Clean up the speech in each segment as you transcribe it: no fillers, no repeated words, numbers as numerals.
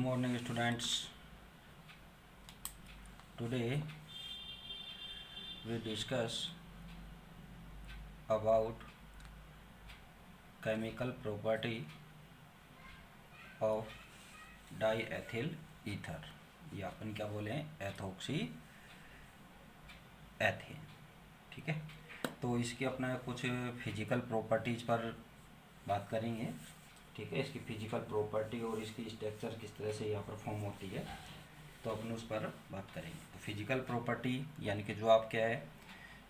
morning, students. Today we discuss about chemical property of diethyl ether, या अपन क्या बोले ethoxy ethane. ठीक है, तो इसके अपना कुछ फिजिकल प्रॉपर्टीज पर बात करेंगे। ठीक है, इसकी फिजिकल प्रॉपर्टी और इसकी स्ट्रक्चर किस तरह से यहाँ पर फॉर्म होती है, तो अपन उस पर बात करेंगे। तो फिजिकल प्रॉपर्टी यानी कि जो आप क्या है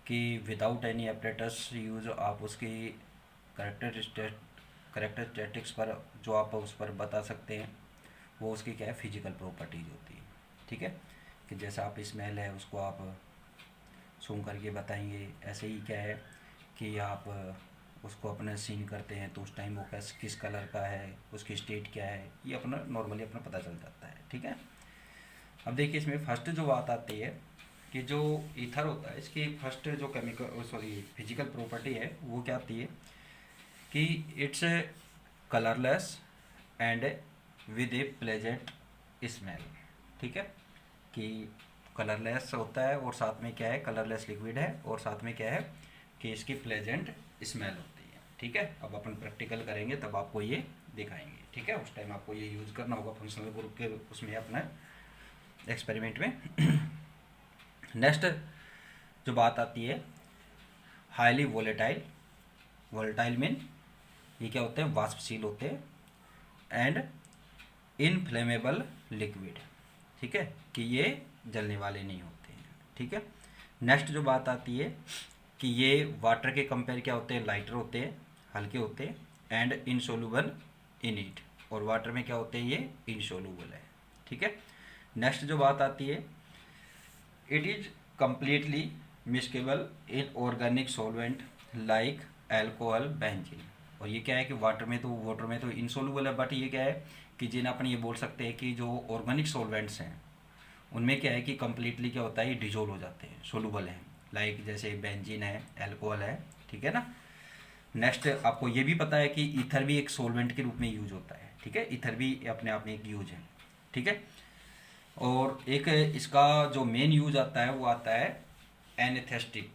कि विदाउट एनी एपरेटस यूज आप उसकी करेक्टरिस्टिक्स पर जो आप उस पर बता सकते हैं, वो उसकी क्या है फिजिकल प्रॉपर्टीज होती है। ठीक है, कि जैसा आप स्मेल है उसको आप सूंघ करके बताएंगे, ऐसे ही क्या है कि आप उसको अपने सीन करते हैं तो उस टाइम वो किस कलर का है, उसकी स्टेट क्या है, ये अपना नॉर्मली अपना पता चल जाता है। ठीक है, अब देखिए इसमें फर्स्ट जो बात आती है कि जो ईथर होता है इसकी फर्स्ट जो फिजिकल प्रॉपर्टी है वो क्या आती है कि it's colourless and with A pleasant smell. ठीक है, कि कलरलेस होता है और साथ में क्या है कलरलेस लिक्विड है और साथ में क्या है कि इसकी प्लेजेंट स्मेल होती है। ठीक है, अब अपन प्रैक्टिकल करेंगे तब आपको ये दिखाएंगे। ठीक है, उस टाइम आपको ये यूज़ करना होगा फंक्शनल ग्रुप के उसमें अपना एक्सपेरिमेंट में। नेक्स्ट जो बात आती है हाईली वोलेटाइल। वोलेटाइल मीन ये क्या होते हैं वाष्पशील होते हैं एंड इनफ्लेमेबल लिक्विड। ठीक है, कि ये जलने वाले नहीं होते हैं। ठीक है, नेक्स्ट जो बात आती है कि ये वाटर के कंपेयर क्या होते हैं लाइटर होते हैं, हल्के होते हैं एंड इनसोल्यूबल इन इट, और वाटर में क्या होते हैं ये इनसोल्यूबल है। ठीक है, नेक्स्ट जो बात आती है it is completely miscible in organic solvent like alcohol benzene. और ये क्या है कि वाटर में तो इनसोल्यूबल है, बट ये क्या है कि जिन्हें अपन ये बोल सकते हैं कि जो ऑर्गेनिक सॉल्वेंट्स हैं उनमें क्या है कि कम्प्लीटली क्या होता है ये डिजोल्व हो जाते हैं, सोल्यूबल हैं, लाइक जैसे बेंजीन है, एल्कोहल है। ठीक है ना। नेक्स्ट आपको ये भी पता है कि ईथर भी एक सोलवेंट के रूप में यूज होता है। ठीक है, ईथर भी अपने आप में एक यूज है। ठीक है, और एक इसका जो मेन यूज आता है वो आता है एनेस्थेटिक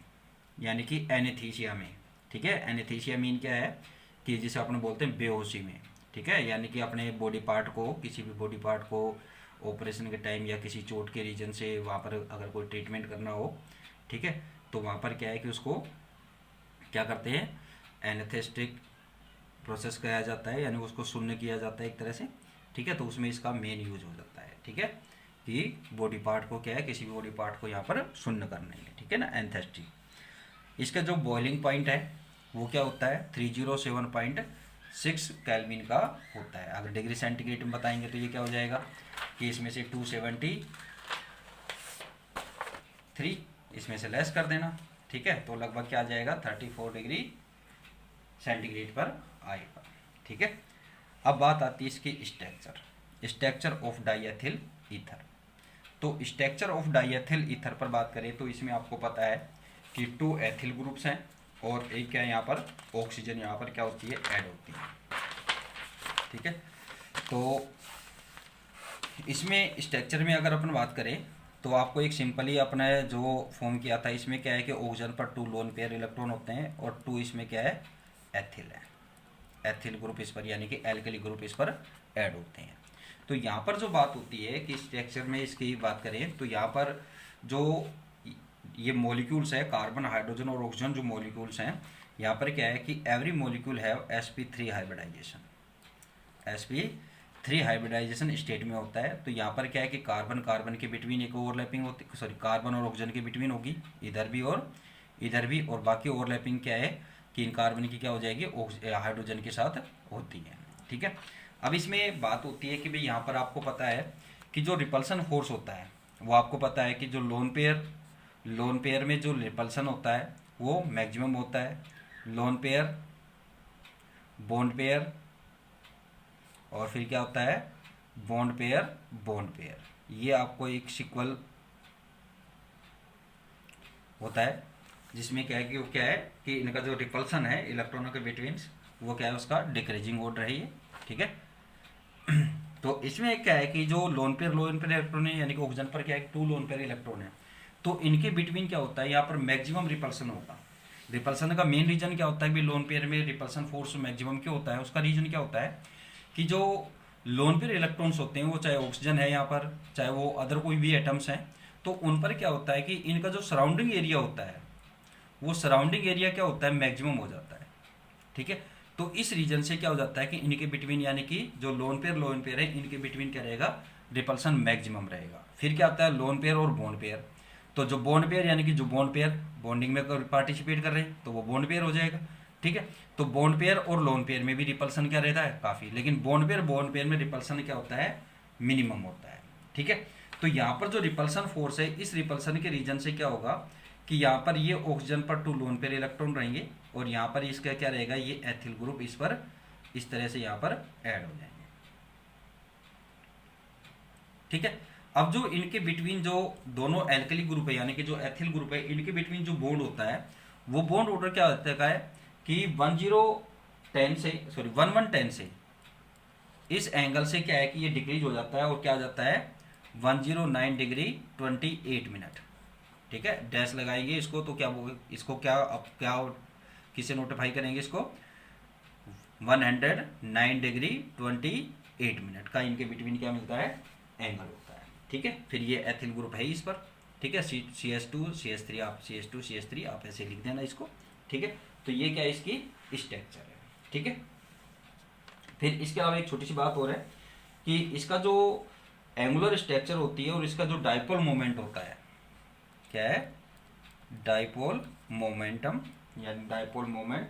यानी कि एनेस्थीसिया में। ठीक है, एनेस्थीसिया मीन क्या है कि जिसे अपन बोलते हैं बेहोशी में। ठीक है, यानी कि अपने बॉडी पार्ट को किसी भी बॉडी पार्ट को ऑपरेशन के टाइम या किसी चोट के रीजन से वहाँ पर अगर कोई ट्रीटमेंट करना हो, ठीक है, तो वहाँ पर क्या है कि उसको क्या करते हैं एनेस्थेटिक प्रोसेस किया जाता है, यानी उसको शून्य किया जाता है एक तरह से। ठीक है, तो उसमें इसका मेन यूज हो जाता है। ठीक है, कि बॉडी पार्ट को क्या है किसी भी बॉडी पार्ट को यहाँ पर शून्य करने के लिए। ठीक है ना, एनेस्थेटिक। इसका जो बॉइलिंग पॉइंट है वो क्या होता है 307.6 केल्विन का होता है। अगर डिग्री सेंटीग्रेड में बताएंगे तो ये क्या हो जाएगा कि इसमें से 273 इसमें से लेस कर देना। ठीक है, तो लगभग क्या आ जाएगा 34 डिग्री सेंटीग्रेड पर आएगा। ठीक है, अब बात आती है इसकी स्ट्रक्चर ऑफ डाइएथिल ईथर। तो स्ट्रक्चर ऑफ डाइएथिल ईथर पर बात करें तो इसमें आपको पता है कि 2 एथिल ग्रुप्स हैं और एक क्या है यहाँ पर ऑक्सीजन यहाँ पर क्या होती है ऐड होती है। ठीक है, तो इसमें स्ट्रक्चर में अगर अपन बात करें तो आपको एक सिंपली अपना जो फॉर्म किया था इसमें क्या है कि ऑक्सीजन पर 2 लोन पेयर इलेक्ट्रॉन होते हैं और 2 इसमें क्या है एथिल है, एथिल ग्रुप इस पर यानी कि एल्कली ग्रुप इस पर ऐड होते हैं। तो यहाँ पर जो बात होती है कि स्ट्रक्चर में इसकी बात करें तो यहाँ पर जो ये मॉलिक्यूल्स है कार्बन हाइड्रोजन और ऑक्सीजन जो मॉलिक्यूल्स हैं यहाँ पर क्या है कि every molecule have sp3 hybridisation, sp3 hybridisation state में होता है। तो यहाँ पर क्या है कि कार्बन के बिटवीन एक ओवरलैपिंग होती, सॉरी कार्बन और ऑक्सीजन के बिटवीन होगी इधर भी और बाकी ओवरलैपिंग क्या है कि इन कार्बन की क्या हो जाएगी हाइड्रोजन के साथ होती है। ठीक है, अब इसमें बात होती है कि भाई यहाँ पर आपको पता है कि जो रिपल्सन फोर्स होता है वो आपको पता है कि जो लोन पेयर में जो रिपल्सन होता है वो मैक्सिमम होता है, लोन पेयर, बॉन्ड पेयर और फिर क्या होता है बॉन्ड पेयर। ये आपको एक सीक्वल होता है जिसमें क्या है कि वो क्या है कि इनका जो रिपल्सन है इलेक्ट्रॉनों के बिटवीन वो क्या है उसका डिक्रीजिंग ऑर्डर है ये। ठीक है, तो इसमें क्या है कि जो लोन पेयर इलेक्ट्रॉन है, यानी कि ऑक्सीजन पर क्या है, 2 लोन पेयर इलेक्ट्रॉन है, तो इनके बिटवीन क्या होता है, यहाँ पर मैक्सिमम रिपल्सन होगा। रिपल्सन का मेन रीजन क्या होता है कि लोन पेयर में रिपल्सन फोर्स मैक्सिमम क्यों होता है, उसका रीजन क्या होता है कि जो लोन पेयर इलेक्ट्रॉन्स होते हैं, वो चाहे ऑक्सीजन है यहाँ पर, चाहे वो अदर कोई भी एटम्स हैं, तो उन पर क्या होता है कि इनका जो सराउंडिंग एरिया होता है, वो सराउंडिंग एरिया क्या होता है, मैक्सिमम हो जाता है। ठीक है, तो इस रीजन से क्या हो जाता है कि इनके बिटवीन, यानी कि जो लोन पेयर है, इनके बिटवीन क्या रहेगा, रिपल्सन मैक्सिमम रहेगा। फिर क्या आता है, लोन पेयर और बॉन्ड पेयर। तो जो बॉन्ड पेयर, यानी कि जो बॉन्ड पेयर बॉन्डिंग में पार्टिसिपेट कर रहे हैं, तो वो बॉन्ड पेयर हो जाएगा। ठीक है, तो बॉन्ड पेयर और लोन पेयर में भी रिपल्सन क्या रहता है, काफ़ी, लेकिन बॉन्ड पेयर में रिपल्सन क्या होता है, मिनिमम होता है। ठीक है, तो यहाँ पर जो रिपल्सन फोर्स है, इस रिपल्सन के रीजन से क्या होगा कि यहाँ पर ये ऑक्सीजन पर 2 लोन पेयर इलेक्ट्रॉन रहेंगे, और यहाँ पर इसका क्या रहेगा, ये एथिल ग्रुप इस पर इस तरह से यहाँ पर ऐड हो जाएंगे। ठीक है, अब जो इनके बिटवीन जो दोनों एल्कली ग्रुप है, यानी कि जो एथिल ग्रुप है, इनके बिटवीन जो बॉन्ड होता है, वो बॉन्ड ऑर्डर क्या होता है कि 1110 से इस एंगल से क्या है कि ये डिक्रीज हो जाता है, और क्या आ जाता है 109 डिग्री 28 मिनट। ठीक है, डैश लगाएंगे इसको, तो क्या इसको क्या अब क्या किसे नोटिफाई करेंगे, इसको 109 डिग्री 28 मिनट का इनके बिटवीन क्या मिलता है, एंगल होता है। ठीक है, फिर ये एथिल ग्रुप है इस पर। ठीक है, CH2 CH3 आप CH2 CH3 आप ऐसे लिख देना इसको। ठीक है, तो ये क्या इसकी स्ट्रक्चर है। ठीक है, फिर इसके अलावा एक छोटी सी बात और है कि इसका जो एंगुलर स्ट्रक्चर होती है और इसका जो डाइपोल मोमेंट होता है, क्या है, डाइपोल मोमेंटम, यानी डाइपोल मोमेंट,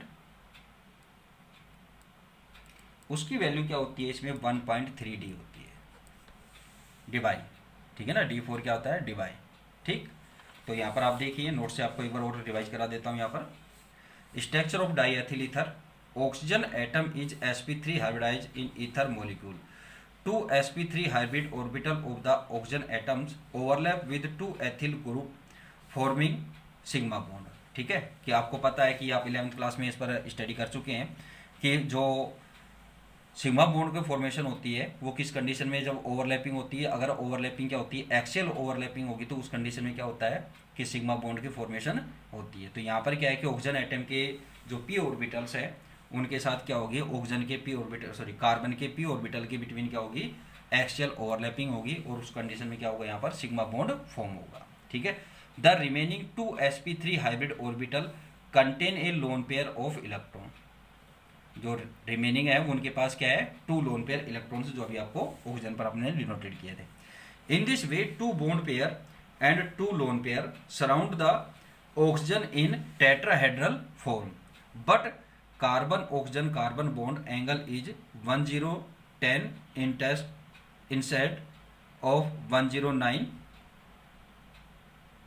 उसकी वैल्यू क्या होती है, इसमें 1.3d होती है, डिवाई। ठीक है ना, D4 क्या होता है, डिवाई। ठीक, तो यहाँ पर आप देखिए, नोट से आपको एक बार और रिवाइज करा देता हूँ। यहाँ पर structure of di ethyl ether, oxygen atom is sp3 hybridize in ether molecule, 2 sp3 hybrid orbital of the oxygen atoms overlap with 2 ethyl group forming sigma bond. ठीक है, कि आपको पता है कि आप 11th क्लास में इस पर स्टडी कर चुके हैं कि जो सिग्मा बॉन्ड की फॉर्मेशन होती है वो किस कंडीशन में, जब ओवरलैपिंग होती है। अगर ओवरलैपिंग क्या होती है, एक्सियल ओवरलैपिंग होगी, तो उस कंडीशन में क्या होता है कि सिग्मा बॉन्ड की फॉर्मेशन होती है। तो यहाँ पर क्या है कि ऑक्सीजन एटम के जो पी ऑर्बिटल्स है, उनके साथ क्या होगी, ऑक्सीजन के पी ऑर्बिटल कार्बन के पी ऑर्बिटल के बिटवीन क्या होगी, एक्सियल ओवरलैपिंग होगी, और उस कंडीशन में क्या होगा, यहाँ पर सिग्मा बॉन्ड फॉर्म होगा। ठीक है, the remaining 2 sp3 hybrid orbital contain a loan pair of electron. जो रिमेनिंग है उनके पास क्या है, 2 लोन पेयर इलेक्ट्रॉन्स, जो अभी आपको ऑक्सीजन पर आपने डिनोटेड किए थे। In this way 2 bond pair and 2 lone pair surround the oxygen in tetrahedral form, but carbon oxygen carbon bond angle is 1010 instead of 109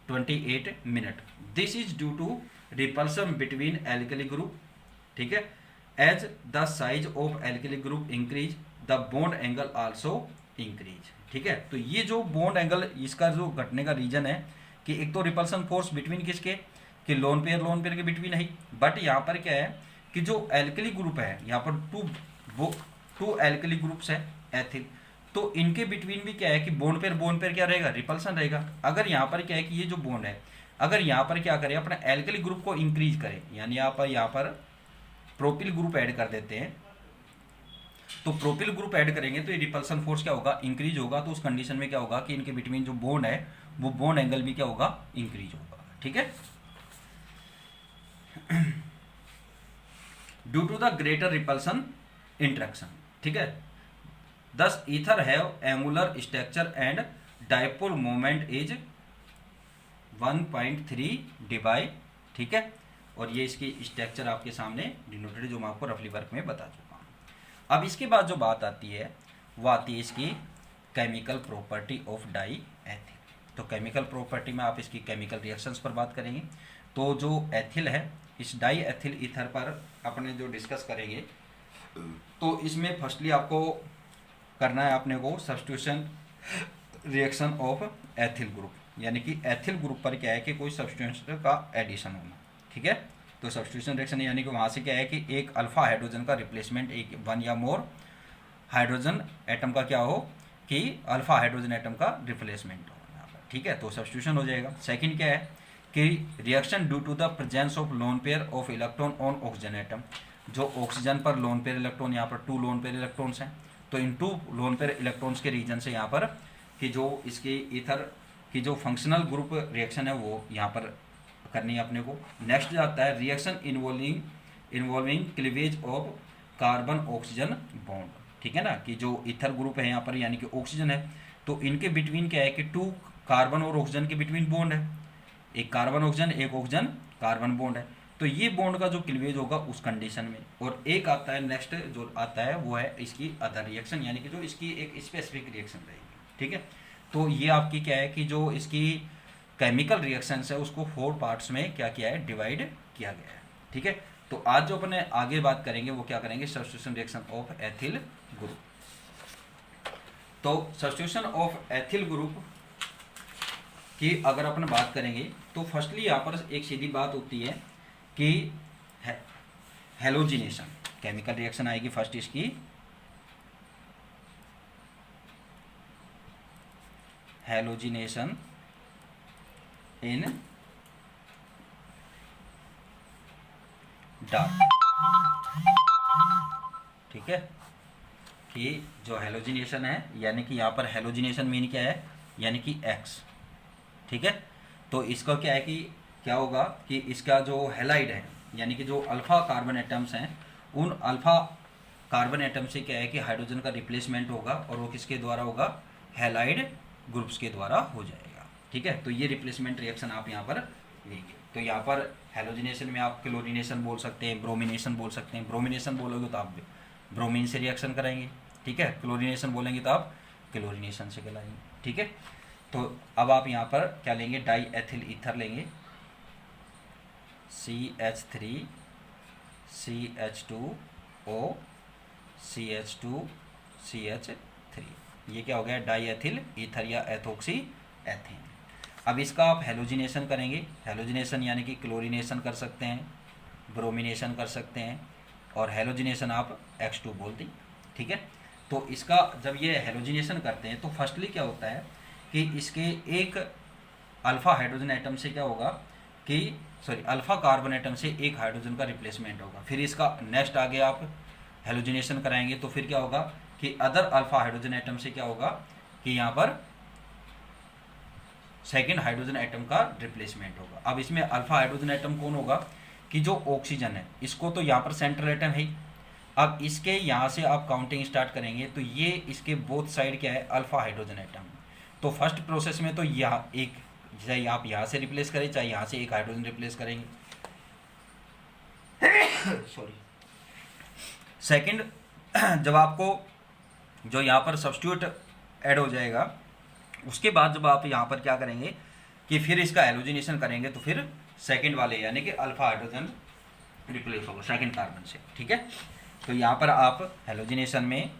28 minute. This is due to repulsion between alkyl group. ठीक है, as the size of alkyl group increase the bond angle also increase. ठीक है, तो ये जो bond angle इसका जो घटने का रीजन है कि एक तो रिपल्सन फोर्स बिटवीन किसके, कि लोन पेयर के बिटवीन है, बट यहाँ पर क्या है कि जो एल्कली ग्रुप है, यहाँ पर टू एल्कली ग्रुप्स है एथिल, तो इनके बिटवीन भी क्या है कि बॉन्ड पेयर क्या रहेगा, रिपल्सन रहेगा। अगर यहाँ पर क्या है कि ये जो बॉन्ड है, अगर यहाँ पर क्या करें, अपना एल्कली ग्रुप को इंक्रीज करें, यानी यहाँ पर प्रोपिल ग्रुप ऐड कर देते हैं, तो प्रोपिल ग्रुप ऐड करेंगे तो ये रिपल्सन फोर्स क्या होगा, इंक्रीज होगा। तो उस कंडीशन में क्या होगा कि इनके बिटवीन जो बॉन्ड है, वो बॉन्ड एंगल भी क्या होगा, इंक्रीज होगा। ठीक है, due to the greater repulsion interaction. ठीक है, thus ether have angular structure and dipole moment is 1.3 debye. ठीक है, और ये इसकी स्ट्रक्चर आपके सामने डिनोटेड, जो मैं आपको रफली वर्क में बता चुका हूँ। अब इसके बाद जो बात आती है वो आती है इसकी chemical property of di ethyl. तो केमिकल प्रॉपर्टी में आप इसकी केमिकल रिएक्शंस पर बात करेंगे। तो जो एथिल है, इस डाई एथिल ईथर पर अपने जो डिस्कस करेंगे, तो इसमें फर्स्टली आपको करना है अपने को substitution reaction of ethyl group, यानी कि एथिल ग्रुप पर क्या है कि कोई सब्स्टिट्यूशन का एडिशन होना। ठीक है, तो सब्स्टिट्यूशन रिएक्शन यानी कि वहाँ से क्या है कि एक अल्फा हाइड्रोजन का रिप्लेसमेंट एक 1 या मोर हाइड्रोजन एटम का क्या हो कि अल्फा हाइड्रोजन एटम का रिप्लेसमेंट हो यहाँ पर, ठीक है। तो सब्स्टिट्यूशन हो जाएगा। सेकंड क्या है कि reaction due to the presence of lone pair of electron on oxygen atom, जो ऑक्सीजन पर लोन पेयर इलेक्ट्रॉन, यहाँ पर 2 लोन पेयर इलेक्ट्रॉन्स हैं, तो इन 2 लोन पेयर इलेक्ट्रॉन्स के रीजन से यहाँ पर कि जो इसकी ईथर की जो फंक्शनल ग्रुप रिएक्शन है वो यहाँ पर करनी है अपने को। नेक्स्ट जाता है reaction involving cleavage of carbon oxygen bond, ठीक है ना, कि जो ईथर ग्रुप है यहाँ पर यानी कि ऑक्सीजन है, तो इनके बिटवीन क्या है कि 2 कार्बन और ऑक्सीजन के बिटवीन बॉन्ड है, एक कार्बन ऑक्सीजन एक ऑक्सीजन कार्बन बॉन्ड है, तो ये बॉन्ड का जो क्लीवेज होगा उस कंडीशन में। और एक आता है नेक्स्ट जो आता है वो है इसकी अदर रिएक्शन, यानी कि जो इसकी एक स्पेसिफिक रिएक्शन रहेगी, ठीक है। तो ये आपकी क्या है कि जो इसकी केमिकल रिएक्शंस है उसको 4 पार्ट्स में क्या किया है, डिवाइड किया गया है, ठीक है। तो आज जो अपने आगे बात करेंगे वो क्या करेंगे, substitution reaction of ethyl group. तो सब्स्टिट्यूशन ऑफ एथिल ग्रुप की अगर अपन बात करेंगे तो फर्स्टली यहाँ पर एक सीधी बात होती है कि हेलोजिनेशन, केमिकल रिएक्शन आएगी फर्स्ट इसकी हेलोजिनेशन इन डार्क, ठीक है, कि जो हेलोजिनेशन है यानी कि यहाँ पर हेलोजिनेशन मीन क्या है, यानी कि एक्स, ठीक है। तो इसका क्या है कि क्या होगा कि इसका जो हेलाइड है यानी कि जो अल्फा कार्बन एटम्स हैं उन अल्फा कार्बन एटम से क्या है कि हाइड्रोजन का रिप्लेसमेंट होगा और वो किसके द्वारा होगा, हेलाइड ग्रुप्स के द्वारा हो जाएगा, ठीक है। तो ये रिप्लेसमेंट रिएक्शन आप यहाँ पर लेंगे। तो यहाँ पर हेलोजिनेशन में आप क्लोरिनेशन बोल सकते हैं, ब्रोमिनेशन बोल सकते हैं। ब्रोमिनेशन बोलोगे तो आप ब्रोमीन से रिएक्शन कराएंगे, ठीक है। क्लोरिनेशन बोलेंगे तो आप क्लोरिनेशन से कराएंगे, ठीक है। तो अब आप यहाँ पर क्या लेंगे, डाई एथिल ईथर लेंगे, CH3 CH2O CH2 CH3, ये क्या हो गया, डाई एथिल ईथर या एथोक्सी एथेन। अब इसका आप हेलोजिनेशन करेंगे, हेलोजिनेशन यानी कि क्लोरिनेशन कर सकते हैं, ब्रोमिनेशन कर सकते हैं, और हेलोजिनेशन आप X2 बोल दी, ठीक है। तो इसका जब ये हेलोजिनेशन करते हैं तो फर्स्टली क्या होता है कि इसके एक अल्फा हाइड्रोजन एटम से क्या होगा कि अल्फा कार्बन एटम से एक हाइड्रोजन का रिप्लेसमेंट होगा। फिर इसका नेक्स्ट आगे आप हेलोजिनेशन कराएंगे तो फिर क्या होगा कि अदर अल्फा हाइड्रोजन एटम से क्या होगा कि यहाँ पर सेकेंड हाइड्रोजन एटम का रिप्लेसमेंट होगा। अब इसमें अल्फा हाइड्रोजन एटम कौन होगा कि जो ऑक्सीजन है, इसको तो यहाँ पर सेंट्रल एटम है ही। अब इसके यहाँ से आप काउंटिंग स्टार्ट करेंगे तो ये इसके बोथ साइड क्या है, अल्फा हाइड्रोजन एटम। तो फर्स्ट प्रोसेस में तो यहाँ एक, चाहे आप यहाँ से रिप्लेस करें चाहे यहाँ से एक हाइड्रोजन रिप्लेस करेंगे सॉरी। सेकंड, जब आपको जो यहाँ पर सब्स्टिट्यूट ऐड हो जाएगा उसके बाद जब आप यहाँ पर क्या करेंगे कि फिर इसका हेलोजिनेशन करेंगे तो फिर सेकंड वाले यानी कि अल्फा हाइड्रोजन रिप्लेस होगा सेकंड कार्बन से, ठीक है। तो यहाँ पर आप हेलोजिनेशन में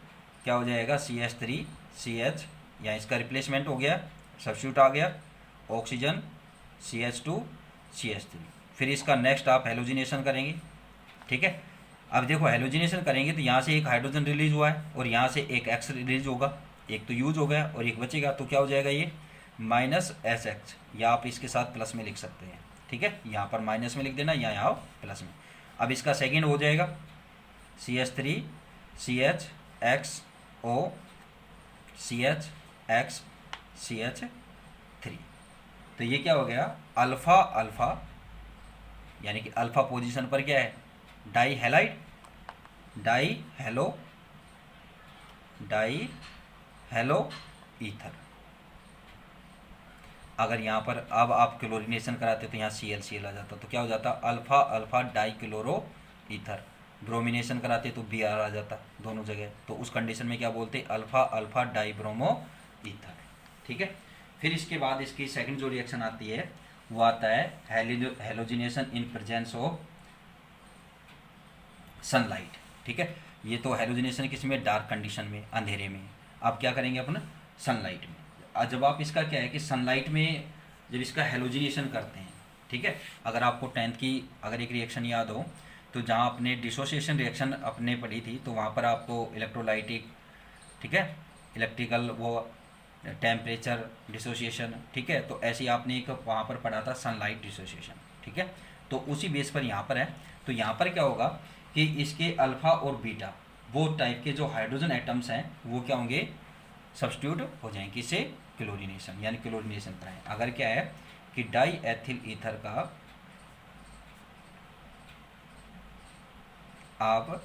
क्या हो जाएगा, CH3 CH, यहाँ इसका रिप्लेसमेंट हो गया, सब्स्टिट्यूट आ गया, ऑक्सीजन CH2 CH3। फिर इसका नेक्स्ट आप हेलोजिनेशन करेंगे, ठीक है। अब देखो हेलोजिनेशन करेंगे तो यहाँ से एक हाइड्रोजन रिलीज हुआ है और यहाँ से एक X रिलीज होगा, एक तो यूज हो गया और एक बचेगा, तो क्या हो जाएगा ये -SX, या आप इसके साथ प्लस में लिख सकते हैं, ठीक है। यहाँ पर माइनस में लिख देना या यहाँ प्लस में। अब इसका सेकेंड हो जाएगा CH3 CH XO CH X CH3। तो ये क्या हो गया, अल्फा अल्फा यानी कि अल्फा पोजीशन पर क्या है, die halide, die hello ether. अगर यहाँ पर अब आप क्लोरिनेशन कराते तो यहाँ CL आ जाता, तो क्या हो जाता, alpha alpha die chloro ether. Bromination कराते तो Br आ जाता दोनों जगह, तो उस कंडीशन में क्या बोलते, alpha alpha die bromo ether, ठीक है। फिर इसके बाद इसकी सेकंड जो रिएक्शन आती है वो आता है halogenation in presence of sunlight, ठीक है। ये तो हेलोजिनेशन किस में, डार्क कंडीशन में, अंधेरे में। आप क्या करेंगे अपना सनलाइट में। जब आप इसका क्या है कि सनलाइट में जब इसका हेलोजिनेशन करते हैं, ठीक है। अगर आपको 10th की अगर एक रिएक्शन याद हो तो जहाँ आपने डिसोसिएशन रिएक्शन अपने पढ़ी थी तो वहाँ पर आपको इलेक्ट्रोलाइटिक ठीक है, इलेक्ट्रिकल वो टेम्परेचर डिसोसिएशन, ठीक है। तो ऐसे ही आपने एक वहाँ पर पढ़ा था सनलाइट डिसोसिएशन, ठीक है। तो उसी बेस पर यहाँ पर है। तो यहाँ पर क्या होगा कि इसके अल्फ़ा और बीटा वो टाइप के जो हाइड्रोजन एटम्स हैं वो क्या होंगे, सब्स्टिट्यूट हो जाएंगे, इससे क्लोरीनेशन यानी क्लोरीनेशन कराएं। अगर क्या है कि डाई एथिल ईथर का आप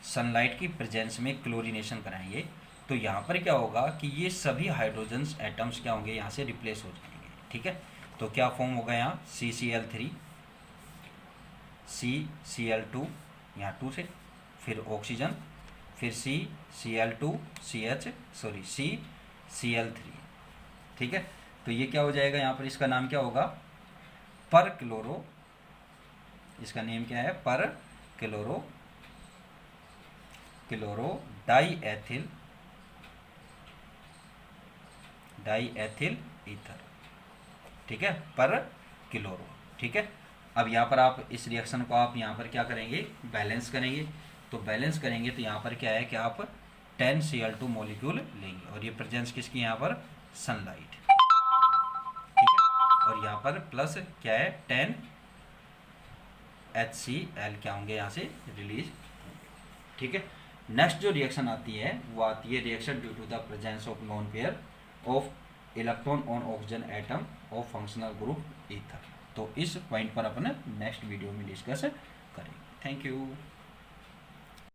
सनलाइट की प्रेजेंस में क्लोरीनेशन कराएंगे तो यहाँ पर क्या होगा कि ये सभी हाइड्रोजन एटम्स क्या होंगे, यहाँ से रिप्लेस हो जाएंगे, ठीक है। तो क्या फॉर्म होगा यहाँ CCl3 CCl2 यहाँ 2 से, फिर ऑक्सीजन, फिर CCl2 CCl3, ठीक है। तो ये क्या हो जाएगा यहाँ पर, इसका नाम क्या होगा, पर क्लोरो, इसका नेम क्या है, पर क्लोरो डाई एथिल ईथर, ठीक है, पर क्लोरो, ठीक है। अब यहाँ पर आप इस रिएक्शन को आप यहाँ पर क्या करेंगे, बैलेंस करेंगे। तो बैलेंस करेंगे तो यहाँ पर क्या है कि आप 10Cl2 मॉलिक्यूल लेंगे और ये प्रेजेंस किसकी यहाँ पर, सनलाइट, ठीक है। और यहाँ पर प्लस क्या है 10HCl क्या होंगे यहाँ से रिलीज, ठीक है। नेक्स्ट जो रिएक्शन आती है वो आती है reaction due to the presence of non pair of electron on oxygen atom of functional group ether. तो इस पॉइंट पर अपन नेक्स्ट वीडियो में डिस्कस करेंगे। Thank you.